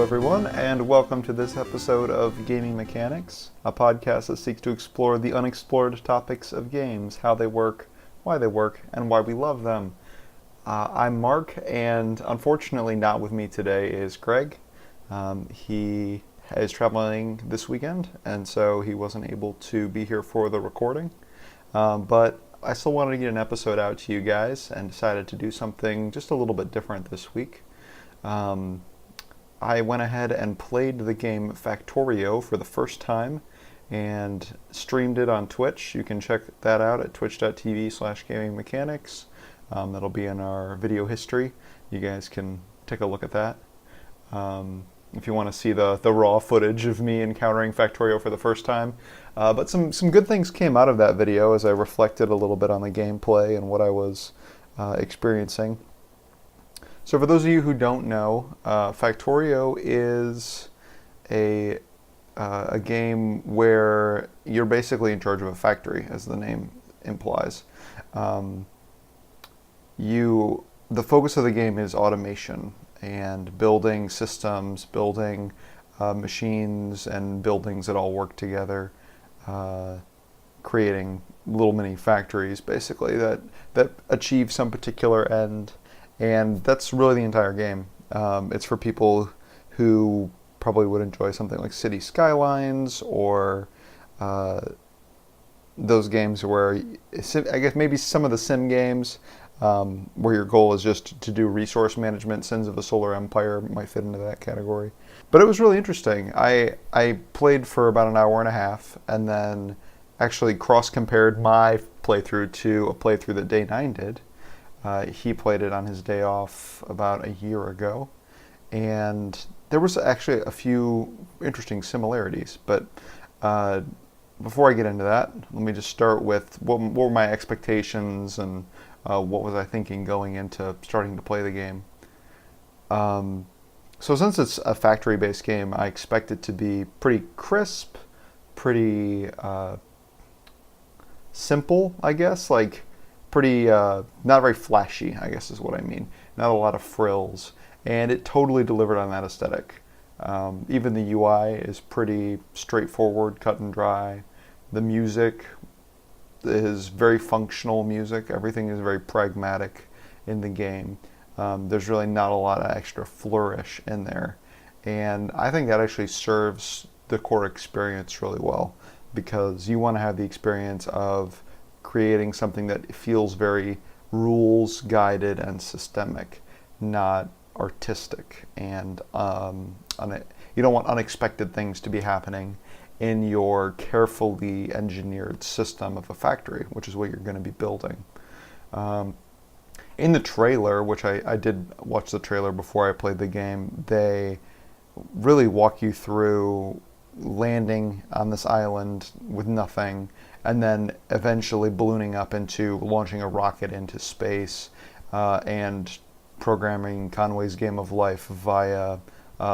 everyone, and welcome to this episode of Gaming Mechanics, a podcast that seeks to explore the unexplored topics of games, how they work, and why we love them. I'm Mark, and unfortunately not with me today is Craig. He is traveling this weekend, and so he wasn't able to be here for the recording. But I still wanted to get an episode out to you guys, and decided to do something just a little bit different this week. I went ahead and played the game Factorio for the first time and streamed it on Twitch. You can check that out at twitch.tv/gamingmechanics. That'll be in our video history. You guys can take a look at that. If you want to see the raw footage of me encountering Factorio for the first time. But some good things came out of that video as I reflected a little bit on the gameplay and what I was experiencing. So for those of you who don't know, Factorio is a game where you're basically in charge of a factory, as the name implies. The focus of the game is automation and building systems, building machines and buildings that all work together, creating little mini factories, basically, that achieve some particular end. And that's really the entire game. It's for people who probably would enjoy something like City Skylines or those games where, I guess maybe some of the sim games where your goal is just to do resource management. Sins of a Solar Empire might fit into that category. But it was really interesting. I played for about an hour and a half and then actually cross-compared my playthrough to a playthrough that Day 9 did. He played it on his day off about a year ago, and there was actually a few interesting similarities. But before I get into that, let me just start with what were my expectations and what was I thinking going into starting to play the game. So since it's a factory-based game, I expect it to be pretty crisp, pretty simple, I guess, like pretty, not very flashy, I guess is what I mean. Not a lot of frills. And it totally delivered on that aesthetic. Even the UI is pretty straightforward, cut and dry. The music is very functional music. Everything is very pragmatic in the game. There's really not a lot of extra flourish in there. And I think that actually serves the core experience really well, because you want to have the experience of creating something that feels very rules guided and systemic, not artistic. And you don't want unexpected things to be happening in your carefully engineered system of a factory, which is what you're going to be building. In the trailer, which I did watch the trailer before I played the game, they really walk you through landing on this island with nothing, and then eventually ballooning up into launching a rocket into space, and programming Conway's Game of Life via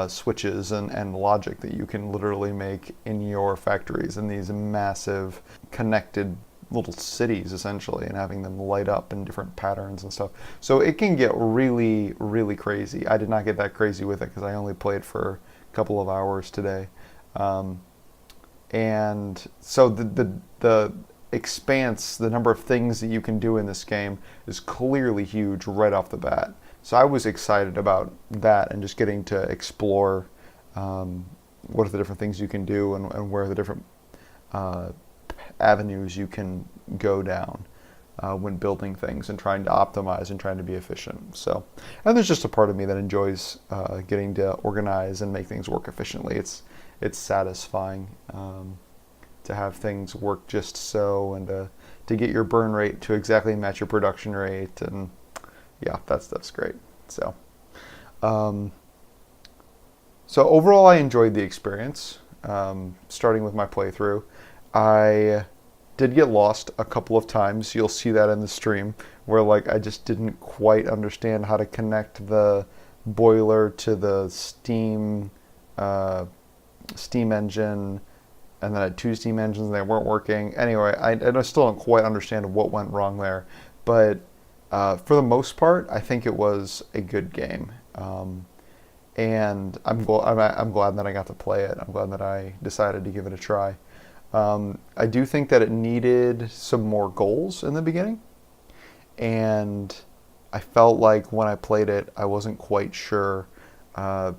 switches and logic that you can literally make in your factories in these massive connected little cities, essentially, and having them light up in different patterns and stuff. So it can get really, really crazy. I did not get that crazy with it because I only played for a couple of hours today. And so the expanse, the number of things that you can do in this game is clearly huge right off the bat. So I was excited about that and just getting to explore what are the different things you can do and where are the different avenues you can go down when building things and trying to optimize and trying to be efficient. So, and there's just a part of me that enjoys getting to organize and make things work efficiently. It's satisfying to have things work just so, and to get your burn rate to exactly match your production rate, and yeah, that stuff's great. So, so overall, I enjoyed the experience. Starting with my playthrough, I did get lost a couple of times. You'll see that in the stream, where I just didn't quite understand how to connect the boiler to the steam engine, and then I had two steam engines and they weren't working. Anyway, I still don't quite understand what went wrong there, but for the most part, I think it was a good game. and I'm glad that I got to play it. I'm glad that I decided to give it a try. I do think that it needed some more goals in the beginning, and I felt like when I played it, I wasn't quite sure uh,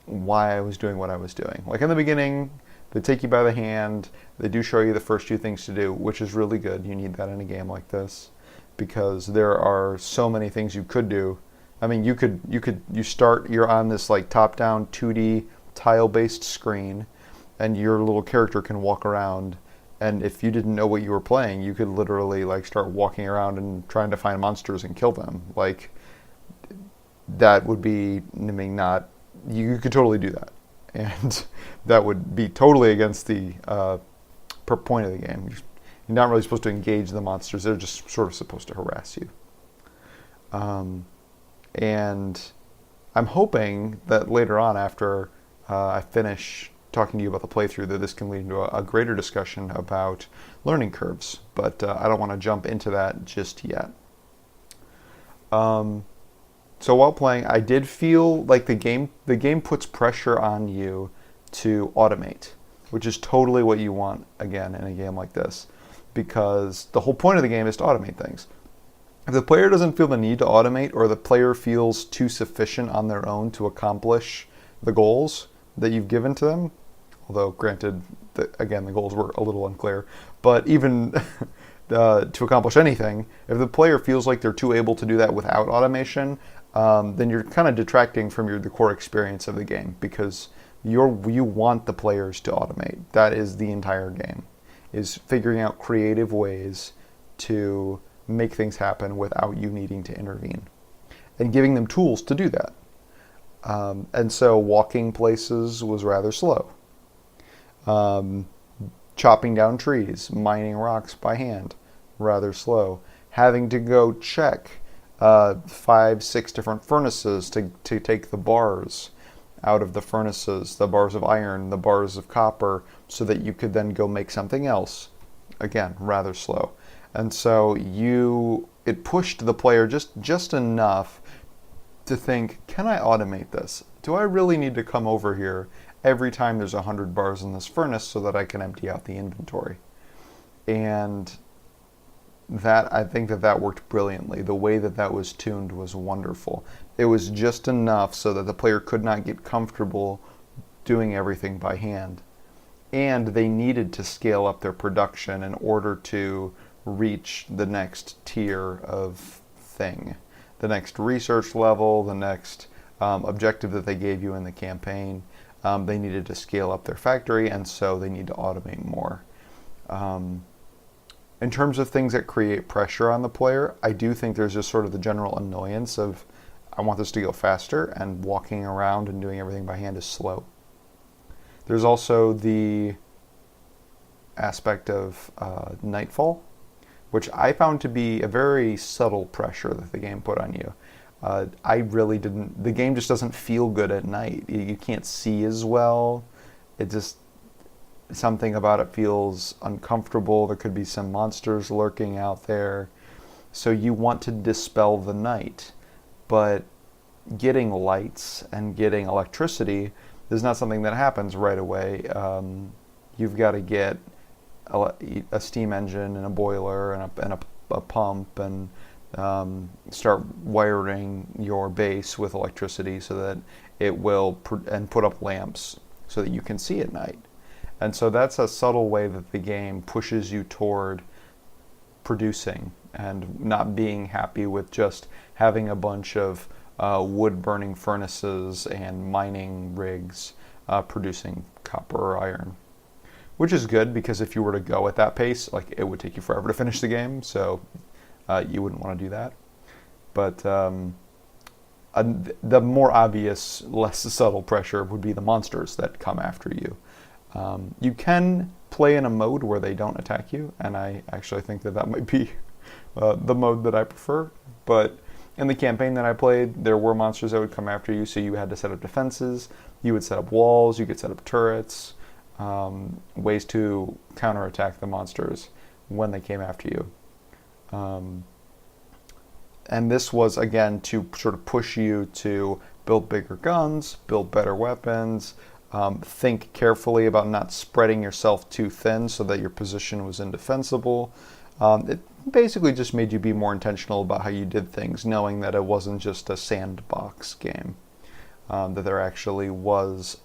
why I was doing what I was doing. Like in the beginning, they take you by the hand. They do show you the first few things to do, which is really good. You need that in a game like this because there are so many things you could do. I mean, you're on this like top-down 2D tile-based screen, and your little character can walk around. And if you didn't know what you were playing, you could literally like start walking around and trying to find monsters and kill them. Like that would be, I mean, not you could totally do that, and that would be totally against the point of the game. You're not really supposed to engage the monsters; they're just sort of supposed to harass you. And I'm hoping that later on, after I finish talking to you about the playthrough, that this can lead into a greater discussion about learning curves. But I don't want to jump into that just yet. So while playing, I did feel like the game puts pressure on you to automate, which is totally what you want again in a game like this, because the whole point of the game is to automate things. If the player doesn't feel the need to automate, or the player feels too sufficient on their own to accomplish the goals that you've given to them, although granted, again, the goals were a little unclear, but even to accomplish anything, if the player feels like they're too able to do that without automation, then you're kind of detracting from the core experience of the game, because you want the players to automate. That is the entire game, is figuring out creative ways to make things happen without you needing to intervene, and giving them tools to do that. And so walking places was rather slow. Chopping down trees, mining rocks by hand, rather slow. Having to go check 5, 6 different furnaces to take the bars out of the furnaces, the bars of iron, the bars of copper, so that you could then go make something else. Again, rather slow. And so it pushed the player just enough to think, can I automate this? Do I really need to come over here every time there's 100 bars in this furnace so that I can empty out the inventory? And I think that worked brilliantly. The way that was tuned was wonderful. It was just enough so that the player could not get comfortable doing everything by hand. And they needed to scale up their production in order to reach the next tier of thing, the next research level, the next objective that they gave you in the campaign. They needed to scale up their factory, and so they need to automate more. In terms of things that create pressure on the player, I do think there's just sort of the general annoyance of, I want this to go faster, and walking around and doing everything by hand is slow. There's also the aspect of nightfall, which I found to be a very subtle pressure that the game put on you. The game just doesn't feel good at night. You can't see as well. Something about it feels uncomfortable. There could be some monsters lurking out there. So you want to dispel the night. But getting lights and getting electricity is not something that happens right away. You've got to get a steam engine and a boiler and a pump, and start wiring your base with electricity so that it will put up lamps so that you can see at night. And so that's a subtle way that the game pushes you toward producing and not being happy with just having a bunch of wood burning furnaces and mining rigs producing copper or iron. Which is good, because if you were to go at that pace, like, it would take you forever to finish the game, so you wouldn't want to do that. But the more obvious, less subtle pressure would be the monsters that come after you. You can play in a mode where they don't attack you, and I actually think that might be the mode that I prefer. But in the campaign that I played, there were monsters that would come after you, so you had to set up defenses, you would set up walls, you could set up turrets, ways to counterattack the monsters when they came after you. And this was, again, to sort of push you to build bigger guns, build better weapons, think carefully about not spreading yourself too thin so that your position was indefensible. It basically just made you be more intentional about how you did things, knowing that it wasn't just a sandbox game, that there actually was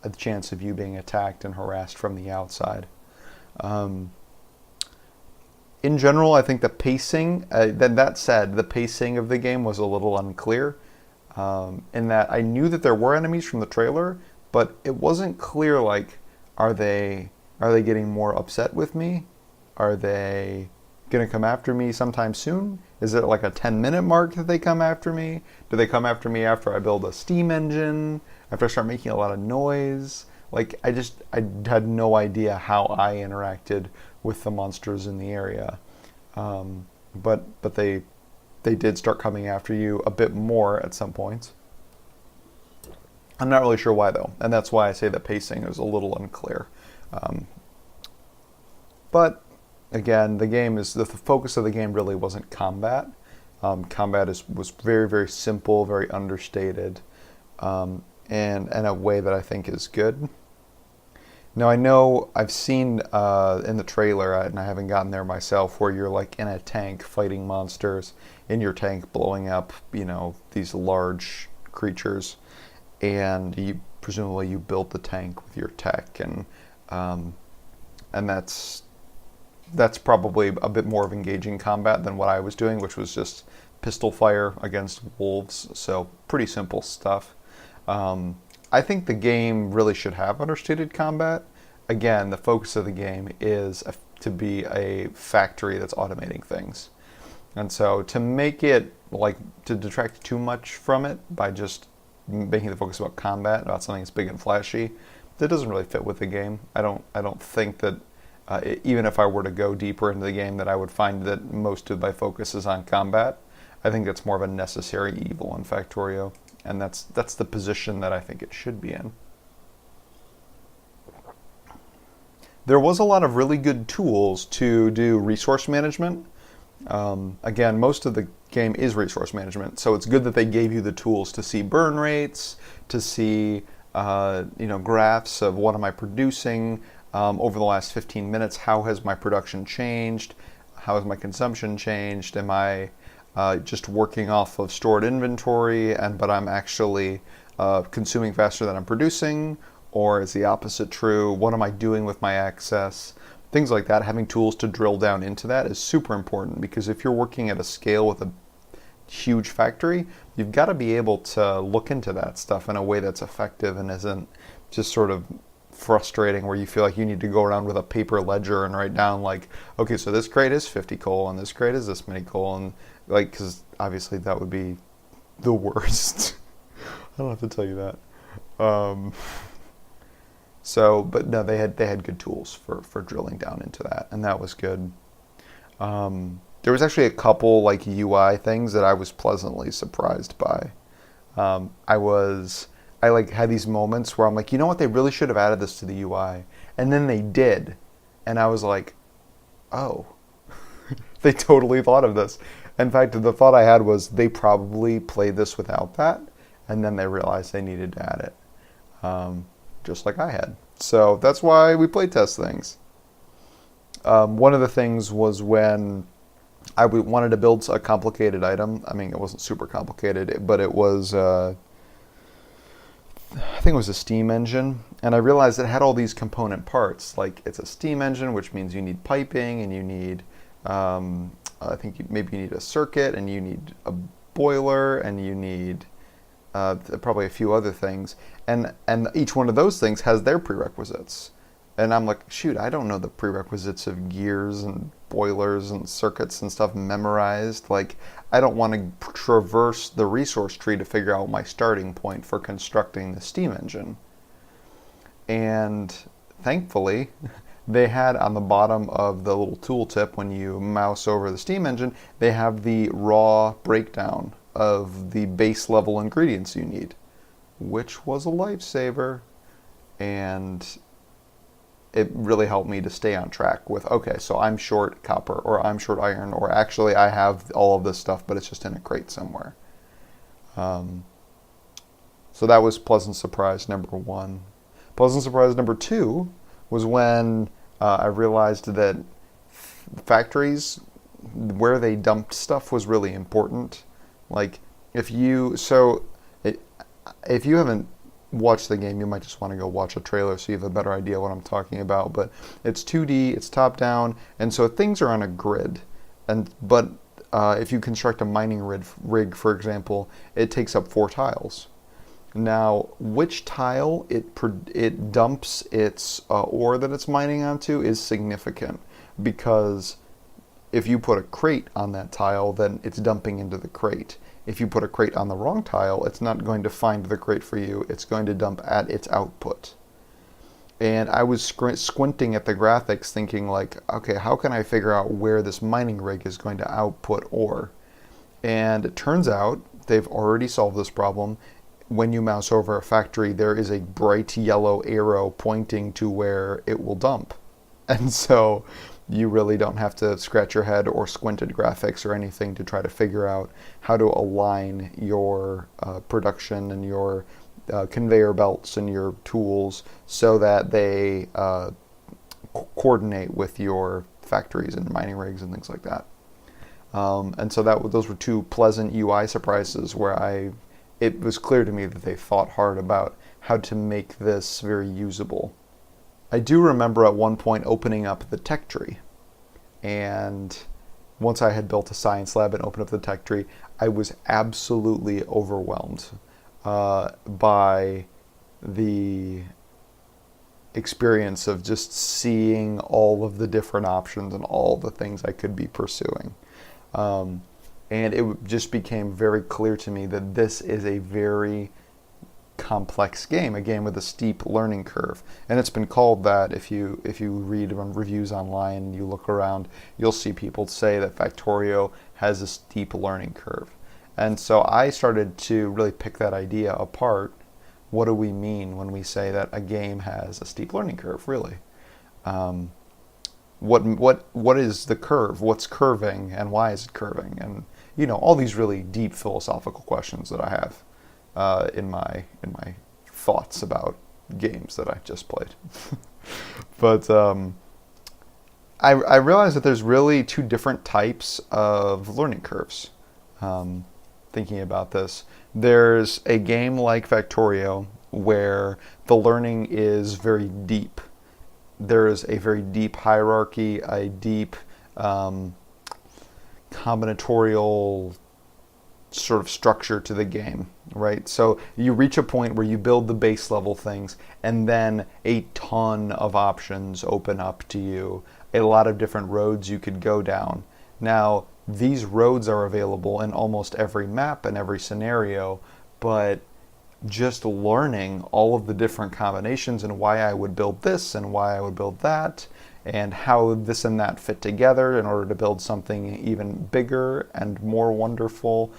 a chance of you being attacked and harassed from the outside. Um, in general, I think the pacing, that said, the pacing of the game was a little unclear, in that I knew that there were enemies from the trailer, but it wasn't clear, like, are they getting more upset with me? Are they going to come after me sometime soon? Is it like a 10-minute mark that they come after me? Do they come after me after I build a steam engine? After I start making a lot of noise? Like, I had no idea how I interacted with the monsters in the area. But they did start coming after you a bit more at some points. I'm not really sure why, though, and that's why I say the pacing is a little unclear. Um, but again, the focus of the game really wasn't combat. Combat was very, very simple, very understated, and in a way that I think is good. Now, I know I've seen in the trailer, and I haven't gotten there myself, where you're like in a tank fighting monsters, in your tank blowing up, these large creatures, and presumably you built the tank with your tech, and that's probably a bit more of engaging combat than what I was doing, which was just pistol fire against wolves. So pretty simple stuff. I think the game really should have understated combat. Again, the focus of the game is to be a factory that's automating things. And so to make it, to detract too much from it by just making the focus about combat, about something that's big and flashy, that doesn't really fit with the game. I don't think that, even if I were to go deeper into the game, that I would find that most of my focus is on combat. I think that's more of a necessary evil in Factorio, and that's the position that I think it should be in. There was a lot of really good tools to do resource management. Again, most of the game is resource management, so it's good that they gave you the tools to see burn rates, to see graphs of what am I producing over the last 15 minutes. How has my production changed? How has my consumption changed? Am I just working off of stored inventory, but I'm actually consuming faster than I'm producing? Or is the opposite true? What am I doing with my access? Things like that. Having tools to drill down into that is super important, because if you're working at a scale with a huge factory, you've got to be able to look into that stuff in a way that's effective and isn't just sort of frustrating, where you feel like you need to go around with a paper ledger and write down, like, okay, so this crate is 50 coal and this crate is this many coal, and because obviously that would be the worst. I don't have to tell you that. But no, they had good tools for drilling down into that, and that was good. There was actually a couple UI things that I was pleasantly surprised by. I had these moments where I'm like, you know what, they really should have added this to the UI, and then they did, and I was like, oh, they totally thought of this. In fact, the thought I had was they probably played this without that, and then they realized they needed to add it. Just like I had. So that's why we play test things. One of the things was when I wanted to build a complicated item. I mean, it wasn't super complicated, but it was, I think it was a steam engine. And I realized it had all these component parts. Like, it's a steam engine, which means you need piping, and you need, I think maybe you need a circuit, and you need a boiler, and you need probably a few other things, and each one of those things has their prerequisites. And I'm like, shoot, I don't know the prerequisites of gears and boilers and circuits and stuff memorized. Like, I don't want to traverse the resource tree to figure out my starting point for constructing the steam engine. And thankfully, they had on the bottom of the little tooltip, when you mouse over the steam engine, they have the raw breakdown of the base level ingredients you need, which was a lifesaver. And it really helped me to stay on track with, okay, so I'm short copper, or I'm short iron, or actually I have all of this stuff, but it's just in a crate somewhere. So that was pleasant surprise number one. Pleasant surprise number two was when I realized that factories, where they dumped stuff was really important. Like if you so it, if you haven't watched the game, you might just want to go watch a trailer so you have a better idea what I'm talking about. But it's 2D, it's top down, and so things are on a grid. But if you construct a mining rig, for example, it takes up 4 tiles. Now, which tile it dumps its ore that it's mining onto is significant, because if you put a crate on that tile, then it's dumping into the crate. If you put a crate on the wrong tile, it's not going to find the crate for you. It's going to dump at its output. And I was squinting at the graphics thinking like, okay, how can I figure out where this mining rig is going to output ore? And it turns out they've already solved this problem. When you mouse over a factory, there is a bright yellow arrow pointing to where it will dump. And so you really don't have to scratch your head or squint at graphics or anything to try to figure out how to align your production and your conveyor belts and your tools so that they coordinate with your factories and mining rigs and things like that. And so those were 2 pleasant UI surprises where it was clear to me that they thought hard about how to make this very usable. I do remember at one point opening up the tech tree, and once I had built a science lab and opened up the tech tree, I was absolutely overwhelmed by the experience of just seeing all of the different options and all the things I could be pursuing. And it just became very clear to me that this is a very complex game, a game with a steep learning curve. And it's been called that. If you read reviews online and you look around, you'll see people say that Factorio has a steep learning curve. And so I started to really pick that idea apart. What do we mean when we say that a game has a steep learning curve, really? What is the curve? What's curving, and why is it curving? And all these really deep philosophical questions that I have in my thoughts about games that I just played. But I realized that there's really 2 different types of learning curves. Thinking about this, there's a game like Factorio where the learning is very deep. There is a very deep hierarchy, a deep combinatorial sort of structure to the game, right? So you reach a point where you build the base level things, and then a ton of options open up to you, a lot of different roads you could go down. Now, these roads are available in almost every map and every scenario, but just learning all of the different combinations and why I would build this and why I would build that, and how this and that fit together in order to build something even bigger and more wonderful.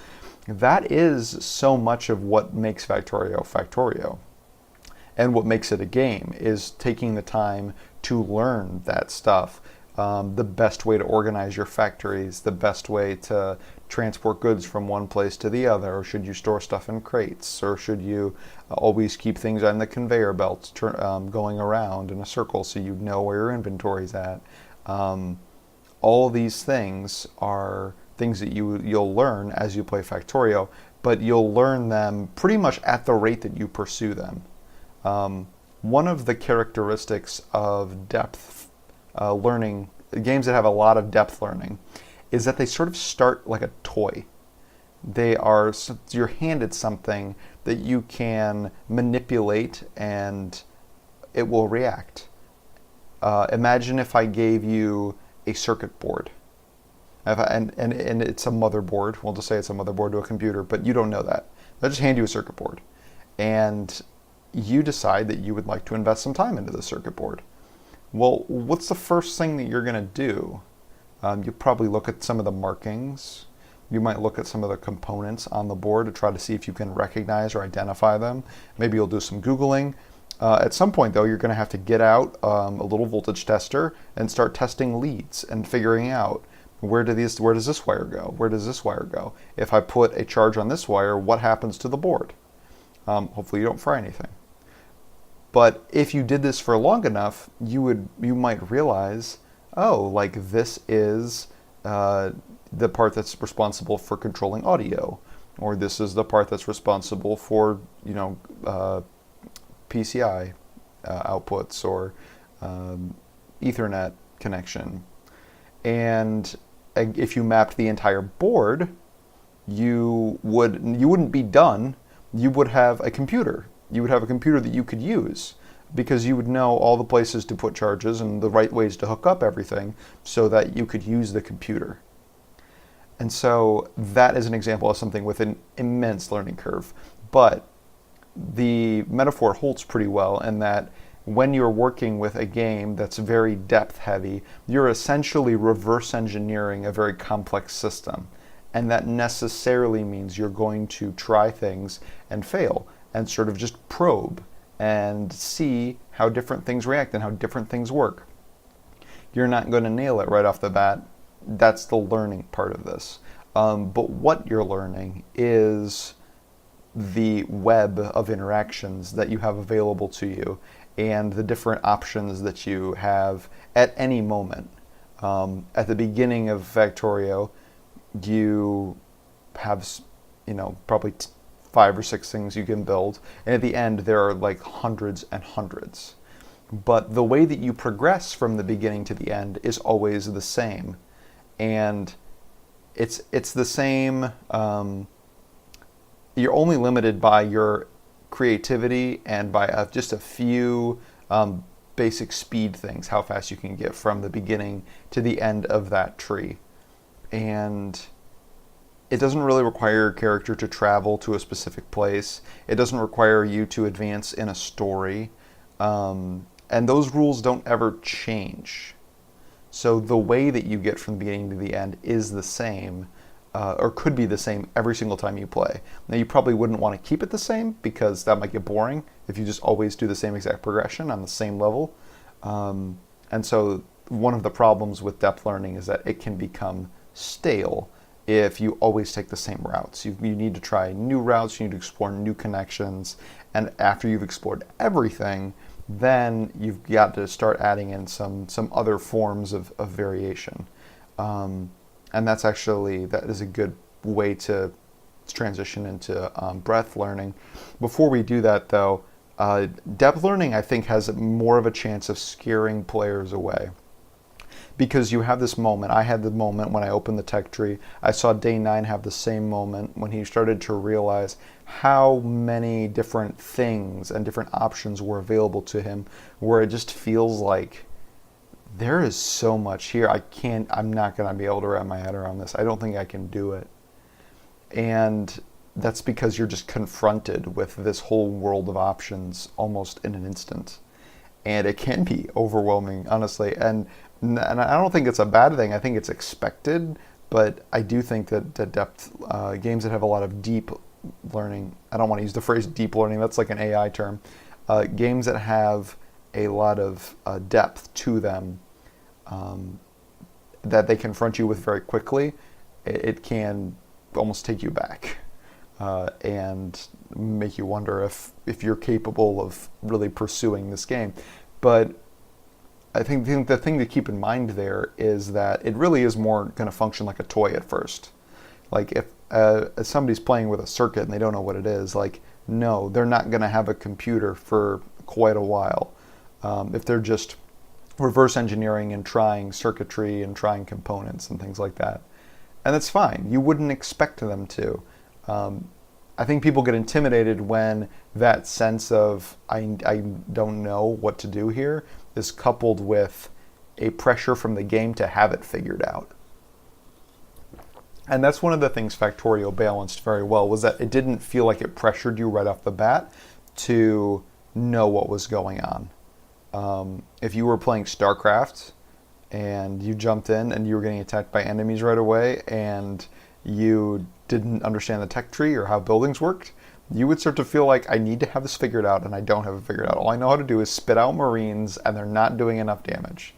That is so much of what makes Factorio Factorio. And what makes it a game is taking the time to learn that stuff. The best way to organize your factories, the best way to transport goods from one place to the other, or should you store stuff in crates, or should you always keep things on the conveyor belts going around in a circle so you know where your inventory's at. All these things are things that you'll learn as you play Factorio, but you'll learn them pretty much at the rate that you pursue them. One of the characteristics of depth learning, games that have a lot of depth learning, is that they sort of start like a toy. You're handed something that you can manipulate and it will react. Imagine if I gave you a circuit board. And it's a motherboard. We'll just say it's a motherboard to a computer, but you don't know that. They'll just hand you a circuit board. And you decide that you would like to invest some time into the circuit board. Well, what's the first thing that you're going to do? You probably look at some of the markings. You might look at some of the components on the board to try to see if you can recognize or identify them. Maybe you'll do some Googling. At some point, though, you're going to have to get out a little voltage tester and start testing leads and figuring out where does this wire go? Where does this wire go? If I put a charge on this wire, what happens to the board? Hopefully you don't fry anything. But if you did this for long enough, you might realize, oh, like this is the part that's responsible for controlling audio, or this is the part that's responsible for PCI outputs or Ethernet connection. And if you mapped the entire board, you wouldn't be done. You would have a computer. You would have a computer that you could use because you would know all the places to put charges and the right ways to hook up everything so that you could use the computer. And so that is an example of something with an immense learning curve. But the metaphor holds pretty well in that when you're working with a game that's very depth heavy, you're essentially reverse engineering a very complex system. And that necessarily means you're going to try things and fail and sort of just probe and see how different things react and how different things work. You're not going to nail it right off the bat. That's the learning part of this. But what you're learning is the web of interactions that you have available to you and the different options that you have at any moment. At the beginning of Factorio, you have, probably 5 or 6 things you can build, and at the end there are like hundreds and hundreds. But the way that you progress from the beginning to the end is always the same, and it's the same. You're only limited by your creativity and by just a few basic speed things, how fast you can get from the beginning to the end of that tree. And it doesn't really require your character to travel to a specific place. It doesn't require you to advance in a story. And those rules don't ever change. So the way that you get from the beginning to the end is the same, or could be the same every single time you play. Now, you probably wouldn't want to keep it the same because that might get boring if you just always do the same exact progression on the same level. And so one of the problems with depth learning is that it can become stale if you always take the same routes. You need to try new routes, you need to explore new connections, and after you've explored everything, then you've got to start adding in some other forms of variation. And that is a good way to transition into breadth learning. Before we do that though, depth learning I think has more of a chance of scaring players away. Because you have this moment. I had the moment when I opened the tech tree. I saw Day 9 have the same moment when he started to realize how many different things and different options were available to him, where it just feels like there is so much here. I'm not going to be able to wrap my head around this. I don't think I can do it. And that's because you're just confronted with this whole world of options almost in an instant. And it can be overwhelming, honestly. And I don't think it's a bad thing. I think it's expected, but I do think that depth games that have a lot of deep learning. I don't want to use the phrase deep learning. That's like an AI term. Games that have a lot of depth to them that they confront you with very quickly. It can almost take you back and make you wonder if you're capable of really pursuing this game. But I think the thing to keep in mind there is that it really is more going to function like a toy at first. Like if somebody's playing with a circuit and they don't know what it is, like no, they're not going to have a computer for quite a while. If they're just reverse engineering and trying circuitry and trying components and things like that. And that's fine. You wouldn't expect them to. I think people get intimidated when that sense of I don't know what to do here is coupled with a pressure from the game to have it figured out. And that's one of the things Factorio balanced very well, was that it didn't feel like it pressured you right off the bat to know what was going on. If you were playing StarCraft and you jumped in and you were getting attacked by enemies right away and you didn't understand the tech tree or how buildings worked, you would start to feel like I need to have this figured out and I don't have it figured out. All I know how to do is spit out Marines and they're not doing enough damage.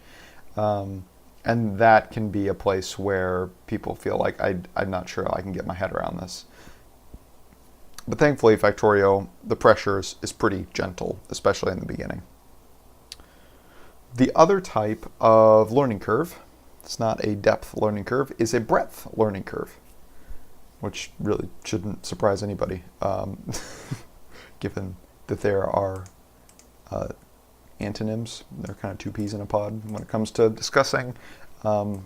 And that can be a place where people feel like I'm not sure I can get my head around this. But thankfully, Factorio, the pressure is pretty gentle, especially in the beginning. The other type of learning curve, it's not a depth learning curve, is a breadth learning curve, which really shouldn't surprise anybody, given that there are antonyms. They're kind of two peas in a pod when it comes to discussing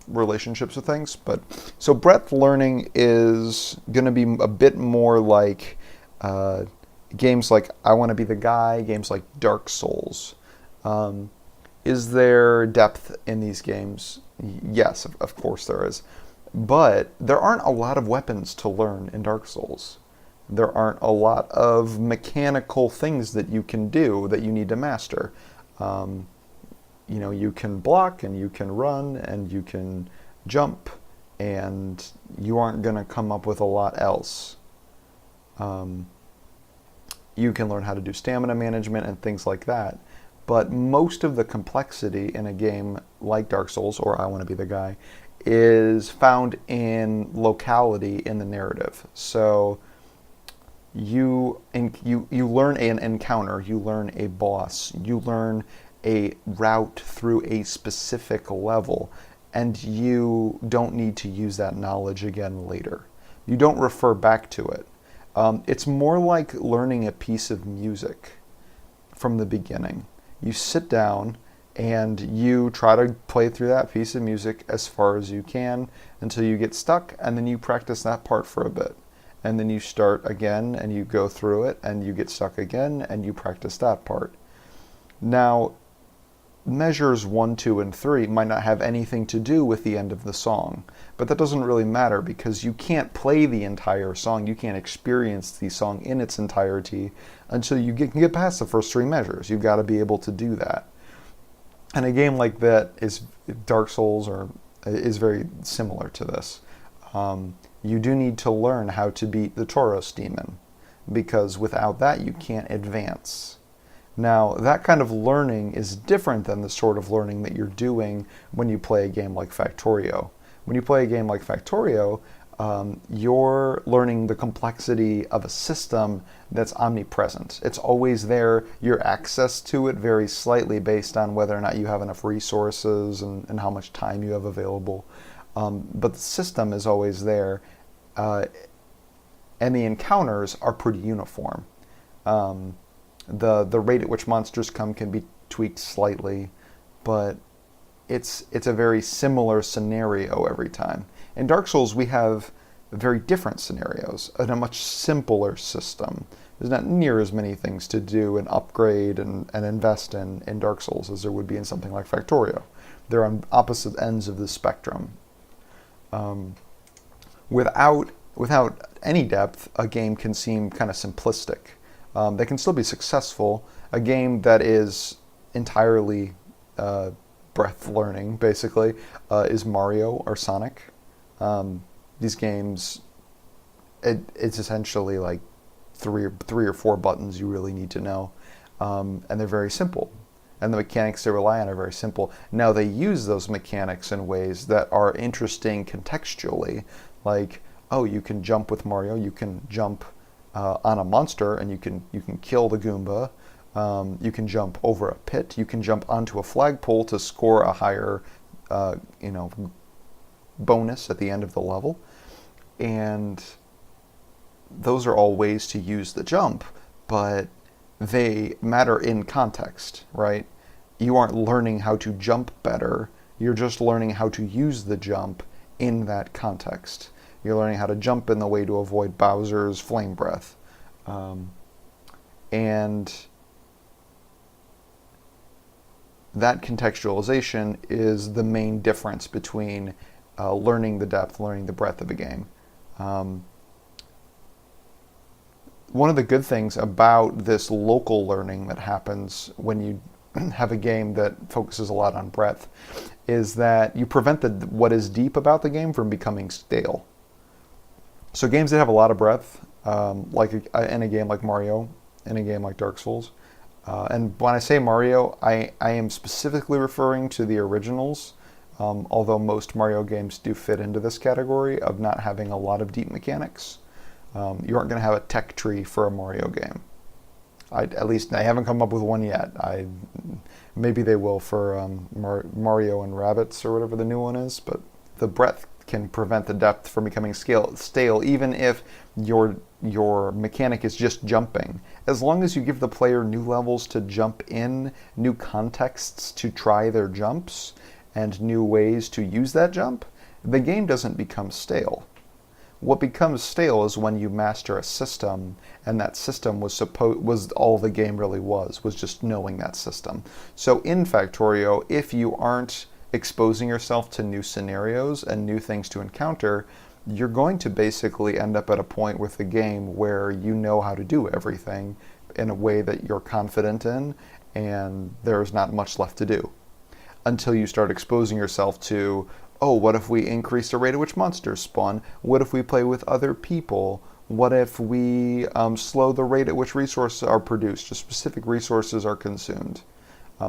relationships with things. But so breadth learning is going to be a bit more like games like I Want to Be the Guy, games like Dark Souls. Is there depth in these games? Yes, of course there is. But there aren't a lot of weapons to learn in Dark Souls. There aren't a lot of mechanical things that you can do that you need to master. You can block and you can run and you can jump, and you aren't going to come up with a lot else. You can learn how to do stamina management and things like that. But most of the complexity in a game like Dark Souls or I Want to Be the Guy is found in locality in the narrative. So you learn an encounter, you learn a boss, you learn a route through a specific level, and you don't need to use that knowledge again later. You don't refer back to it. It's more like learning a piece of music from the beginning. You sit down and you try to play through that piece of music as far as you can until you get stuck, and then you practice that part for a bit. And then you start again and you go through it and you get stuck again and you practice that part. Now, measures 1, 2, and 3 might not have anything to do with the end of the song, but that doesn't really matter because you can't play the entire song, you can't experience the song in its entirety until you can get past the first 3 measures. You've got to be able to do that. And a game like that is Dark Souls is very similar to this. You do need to learn how to beat the Tauros demon, because without that you can't advance. Now, that kind of learning is different than the sort of learning that you're doing when you play a game like Factorio. When you play a game like Factorio, you're learning the complexity of a system that's omnipresent. It's always there. Your access to it varies slightly based on whether or not you have enough resources and how much time you have available. But the system is always there, and the encounters are pretty uniform. The rate at which monsters come can be tweaked slightly, but it's a very similar scenario every time. In Dark Souls, we have very different scenarios and a much simpler system. There's not near as many things to do and upgrade and invest in Dark Souls as there would be in something like Factorio. They're on opposite ends of the spectrum. Without any depth, a game can seem kind of simplistic. They can still be successful. A game that is entirely breadth learning, basically, is Mario or Sonic. These games, it's essentially like three or four buttons you really need to know, and they're very simple. And the mechanics they rely on are very simple. Now, they use those mechanics in ways that are interesting contextually, like, oh, you can jump with Mario, you can jump on a monster, and you can kill the Goomba. You can jump over a pit. You can jump onto a flagpole to score a higher, bonus at the end of the level. And those are all ways to use the jump, but they matter in context, right? You aren't learning how to jump better. You're just learning how to use the jump in that context. You're learning how to jump in the way to avoid Bowser's flame breath. And that contextualization is the main difference between learning the depth, learning the breadth of a game. One of the good things about this local learning that happens when you have a game that focuses a lot on breadth is that you prevent what is deep about the game from becoming stale. So games that have a lot of breadth, like in a game like Mario, in a game like Dark Souls, and when I say Mario, I am specifically referring to the originals, although most Mario games do fit into this category of not having a lot of deep mechanics. You aren't going to have a tech tree for a Mario game. At least I haven't come up with one yet. Maybe they will for Mario and Rabbids or whatever the new one is, but the breadth can prevent the depth from becoming stale, even if your mechanic is just jumping. As long as you give the player new levels to jump in, new contexts to try their jumps, and new ways to use that jump, the game doesn't become stale. What becomes stale is when you master a system, and that system was all the game really was just knowing that system. So in Factorio, if you aren't exposing yourself to new scenarios and new things to encounter, you're going to basically end up at a point with the game where you know how to do everything in a way that you're confident in, and there's not much left to do. Until you start exposing yourself to, oh, what if we increase the rate at which monsters spawn? What if we play with other people? What if we slow the rate at which resources are produced, just specific resources are consumed?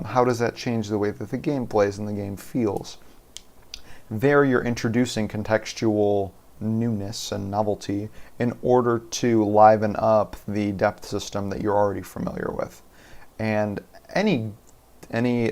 How does that change the way that the game plays and the game feels? There you're introducing contextual newness and novelty in order to liven up the depth system that you're already familiar with. And any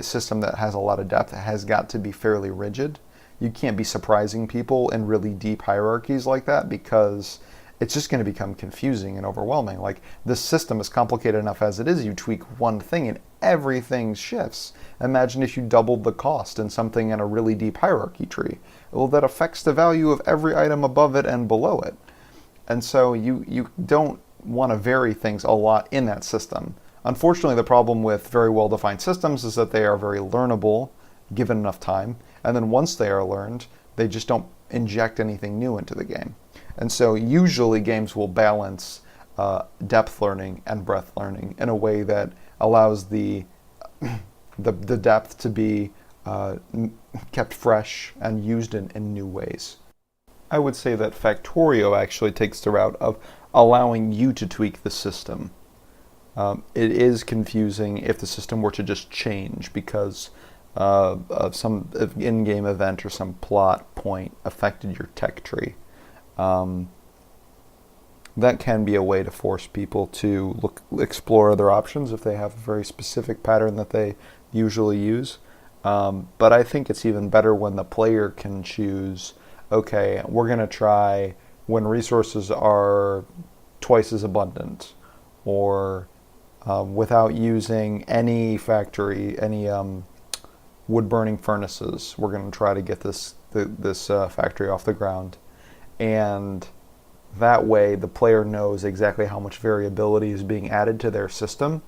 system that has a lot of depth has got to be fairly rigid. You can't be surprising people in really deep hierarchies like that, because it's just going to become confusing and overwhelming. Like, this system is complicated enough as it is. You tweak one thing and everything shifts. Imagine if you doubled the cost in something in a really deep hierarchy tree. Well, that affects the value of every item above it and below it. And so you don't want to vary things a lot in that system. Unfortunately, the problem with very well-defined systems is that they are very learnable, given enough time. And then once they are learned, they just don't inject anything new into the game. And so usually games will balance depth learning and breadth learning in a way that allows the depth to be kept fresh and used in new ways. I would say that Factorio actually takes the route of allowing you to tweak the system. It is confusing if the system were to just change because of some in-game event or some plot point affected your tech tree. That can be a way to force people to explore other options if they have a very specific pattern that they usually use. But I think it's even better when the player can choose, okay, we're going to try when resources are twice as abundant, or without using any wood-burning furnaces. We're going to try to get this factory off the ground. And that way the player knows exactly how much variability is being added to their system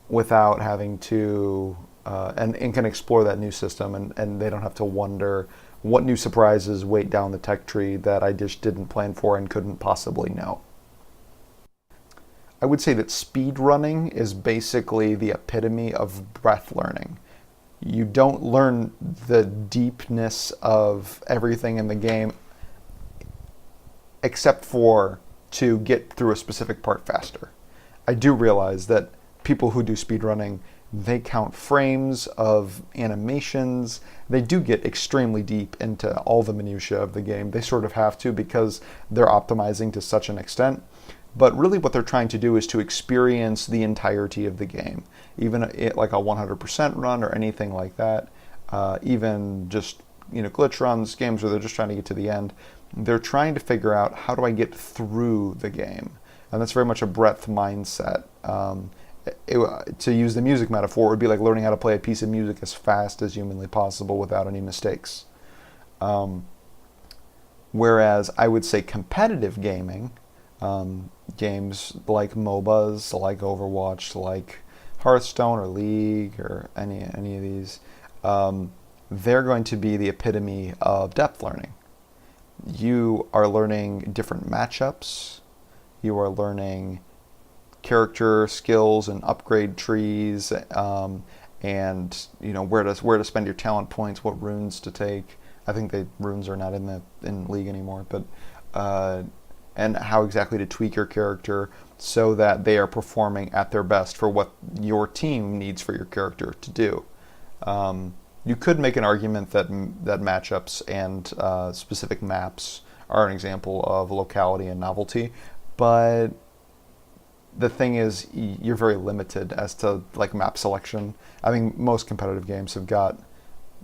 without having to, and can explore that new system, and they don't have to wonder what new surprises wait down the tech tree that I just didn't plan for and couldn't possibly know. I would say that speed running is basically the epitome of breadth learning. You don't learn the deepness of everything in the game except for to get through a specific part faster. I do realize that people who do speedrunning, they count frames of animations. They do get extremely deep into all the minutiae of the game. They sort of have to because they're optimizing to such an extent. But really what they're trying to do is to experience the entirety of the game. Even like a 100% run or anything like that. Even just glitch runs, games where they're just trying to get to the end. They're trying to figure out, how do I get through the game? And that's very much a breadth mindset. To use the music metaphor, it would be like learning how to play a piece of music as fast as humanly possible without any mistakes. Whereas I would say competitive gaming, games like MOBAs, like Overwatch, like Hearthstone or League or any of these, they're going to be the epitome of depth learning. You are learning different matchups. You are learning character skills and upgrade trees, and where to spend your talent points, what runes to take. I think runes are not in League anymore, but and how exactly to tweak your character so that they are performing at their best for what your team needs for your character to do. You could make an argument that matchups and specific maps are an example of locality and novelty. But the thing is, you're very limited as to like map selection. I mean, most competitive games have got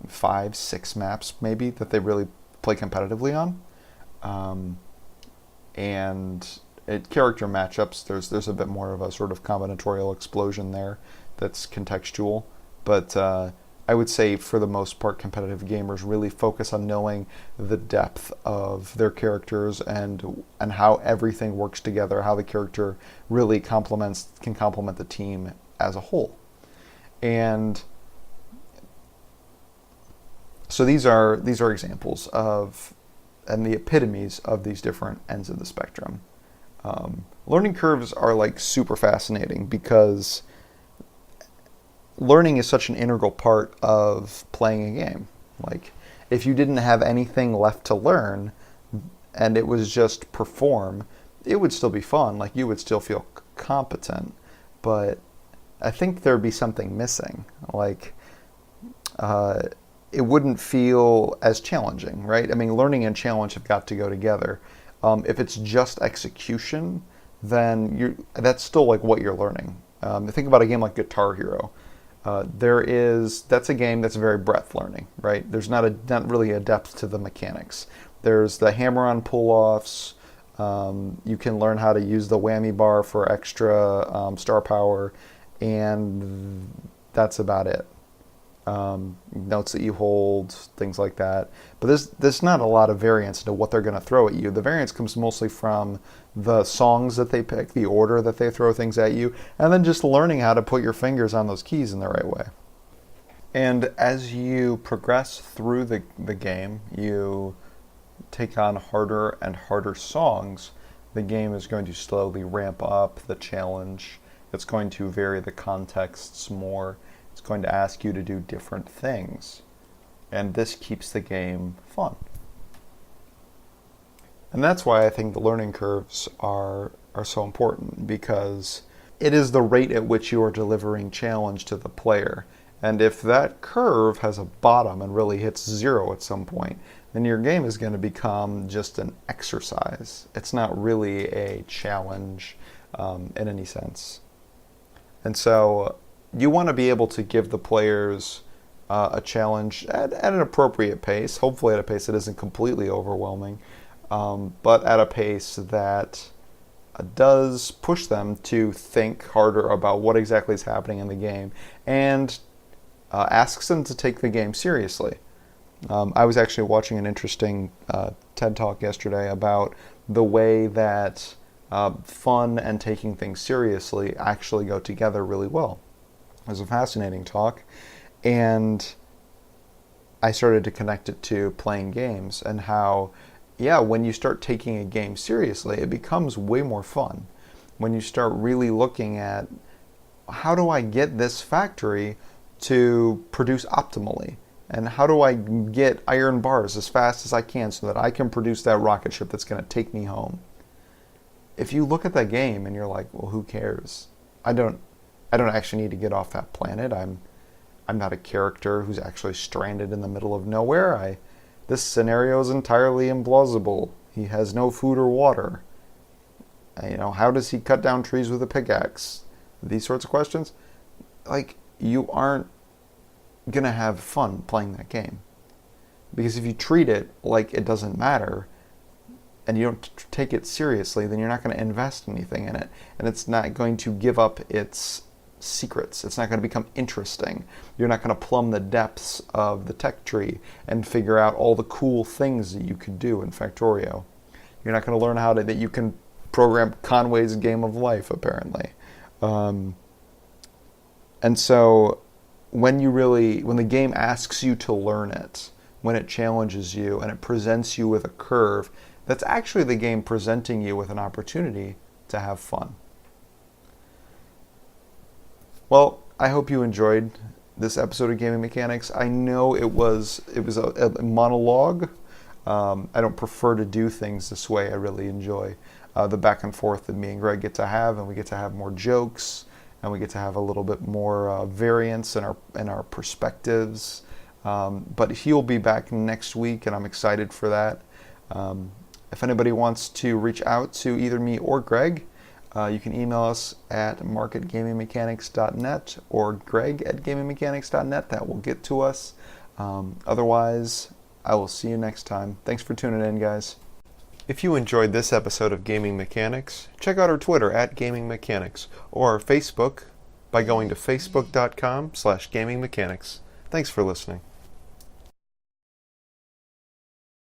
5, 6 maps maybe that they really play competitively on, and character matchups. There's a bit more of a sort of combinatorial explosion there that's contextual, but I would say for the most part, competitive gamers really focus on knowing the depth of their characters and how everything works together, how the character really can complement the team as a whole. And so these are examples of and the epitomes of these different ends of the spectrum. Learning curves are like super fascinating because learning is such an integral part of playing a game. Like, if you didn't have anything left to learn and it was just perform, it would still be fun. Like, you would still feel competent, but I think there'd be something missing. Like, it wouldn't feel as challenging, right? I mean, learning and challenge have got to go together. If it's just execution, then that's still like what you're learning. Think about a game like Guitar Hero. That's a game that's very breadth learning, right? There's not really a depth to the mechanics. There's the hammer-on pull-offs. You can learn how to use the whammy bar for extra star power, and that's about it. Notes that you hold, things like that. But there's not a lot of variance into what they're going to throw at you. The variance comes mostly from the songs that they pick, the order that they throw things at you, and then just learning how to put your fingers on those keys in the right way. And as you progress through the game, you take on harder and harder songs. The game is going to slowly ramp up the challenge. It's going to vary the contexts more. It's going to ask you to do different things. And this keeps the game fun. And that's why I think the learning curves are so important, because it is the rate at which you are delivering challenge to the player. And if that curve has a bottom and really hits 0 at some point, then your game is going to become just an exercise. It's not really a challenge in any sense. And so you want to be able to give the players a challenge at an appropriate pace, hopefully at a pace that isn't completely overwhelming, but at a pace that does push them to think harder about what exactly is happening in the game and asks them to take the game seriously. I was actually watching an interesting TED Talk yesterday about the way that fun and taking things seriously actually go together really well. It was a fascinating talk, and I started to connect it to playing games and how, when you start taking a game seriously, it becomes way more fun. When you start really looking at, how do I get this factory to produce optimally? And how do I get iron bars as fast as I can so that I can produce that rocket ship that's going to take me home? If you look at that game and you're like, well, who cares? I don't actually need to get off that planet. I'm not a character who's actually stranded in the middle of nowhere. This scenario is entirely implausible. He has no food or water. How does he cut down trees with a pickaxe? These sorts of questions. Like, you aren't going to have fun playing that game. Because if you treat it like it doesn't matter, and you don't take it seriously, then you're not going to invest anything in it. And it's not going to give up its secrets. It's not going to become interesting. You're not going to plumb the depths of the tech tree and figure out all the cool things that you could do in Factorio. You're not going to learn that you can program Conway's Game of Life, apparently. And so when the game asks you to learn it, when it challenges you and it presents you with a curve, that's actually the game presenting you with an opportunity to have fun. Well, I hope you enjoyed this episode of Gaming Mechanics. I know it was a monologue. I don't prefer to do things this way. I really enjoy the back and forth that me and Greg get to have, and we get to have more jokes, and we get to have a little bit more variance in our perspectives. But he'll be back next week, and I'm excited for that. If anybody wants to reach out to either me or Greg, you can email us at mark@gamingmechanics.net or greg@gamingmechanics.net. That will get to us. Otherwise, I will see you next time. Thanks for tuning in, guys. If you enjoyed this episode of Gaming Mechanics, check out our Twitter @GamingMechanics or Facebook by going to facebook.com/gamingmechanics. Thanks for listening.